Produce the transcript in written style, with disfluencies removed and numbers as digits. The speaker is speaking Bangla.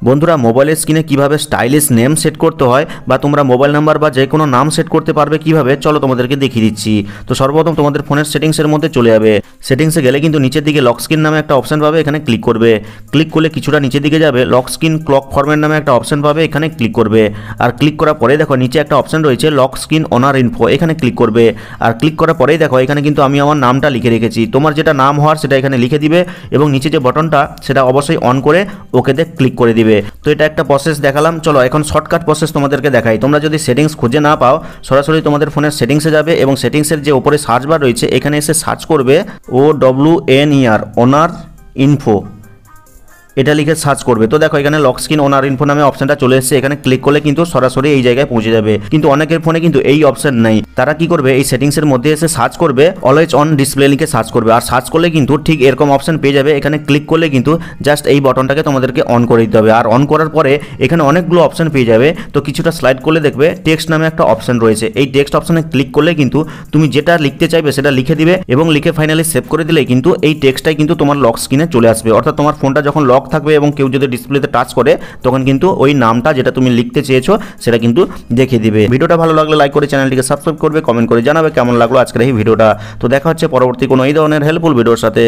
বন্ধুরা মোবাইলের স্ক্রিনে কিভাবে স্টাইলিশ নেম সেট করতে হয় বা তোমরা মোবাইল নাম্বার বা যে কোনো নাম সেট করতে পারবে কিভাবে, চলো তোমাদেরকে দেখিয়ে দিচ্ছি। তো সর্বপ্রথম তোমাদের ফোনের সেটিংসের মধ্যে চলে যাবে। সেটিংসে গেলে কিন্তু নিচের দিকে লক স্ক্রিন নামে একটা অপশন পাবে, এখানে ক্লিক করবে। ক্লিক করলে কিছুটা নিচের দিকে যাবে, লক স্ক্রিন ক্লক ফরম্যাট নামে একটা অপশন পাবে, এখানে ক্লিক করবে। আর ক্লিক করার পরে দেখো নিচে একটা অপশন রয়েছে লক স্ক্রিন ওনার ইনফো, এখানে ক্লিক করবে। আর ক্লিক করার পরেই দেখো এখানে কিন্তু আমি আমার নামটা লিখে রেখেছি, তোমার যেটা নাম হওয়ার সেটা এখানে লিখে দিবে এবং নিচে যে বাটনটা সেটা অবশ্যই অন করে ওকেতে ক্লিক করে দিবে। তো এটা একটা প্রসেস দেখালাম, চলো এখন শর্টকাট প্রসেস তোমাদেরকে দেখাই। তোমরা যদি সেটিংস খুঁজে না পাও সরাসরি তোমাদের ফোনের সেটিংসে যাবে এবং সেটিংসের যে উপরে সার্চ বার রয়েছে এখানে এসে সার্চ করবে OWNER ওনার ইনফো, এটা লিখে সার্চ করবে। তো দেখো এখানে লক স্ক্রিন ওনার ইনফো নামে অপশনটা চলে এসেছে, এখানে ক্লিক করলে কিন্তু সরাসরি এই জায়গায় পৌঁছে যাবে। কিন্তু অনেকের ফোনে কিন্তু এই অপশন নেই, তারা কি করবে এই সেটিংসের মধ্যে এসে সার্চ করবে অলওয়েজ অন ডিসপ্লে লিখে সার্চ করবে। আর সার্চ করলে কিন্তু ঠিক এরকম অপশন পেয়ে যাবে, এখানে ক্লিক করলে কিন্তু জাস্ট এই বাটনটাকে তোমাদেরকে অন করে দিতে হবে। আর অন করার পরে এখানে অনেকগুলো অপশন পেয়ে যাবে। তো কিছুটা স্লাইড করলে দেখবে টেক্সট নামে একটা অপশন রয়েছে, এই টেক্সট অপশনে ক্লিক করলে কিন্তু তুমি যেটা লিখতে চাইবে সেটা লিখে দিবে এবং লিখে ফাইনালি সেভ করে দিলে কিন্তু এই টেক্সটটাই কিন্তু তোমার লক স্ক্রিনে চলে আসবে। অর্থাৎ তোমার ফোনটা যখন লক থাকবে এবং কেউ যদি ডিসপ্লেতে টাচ করে তখন কিন্তু ওই নামটা যেটা তুমি লিখতে চেয়েছো সেটা কিন্তু দেখিয়ে দিবে। ভিডিওটা ভালো লাগলে লাইক করে চ্যানেলটিকে সাবস্ক্রাইব করবে, কমেন্ট করে জানাবে কেমন লাগলো আজকের এই ভিডিওটা। তো দেখা হচ্ছে পরবর্তী কোনো এই ধরনের হেল্পফুল ভিডিওর সাথে।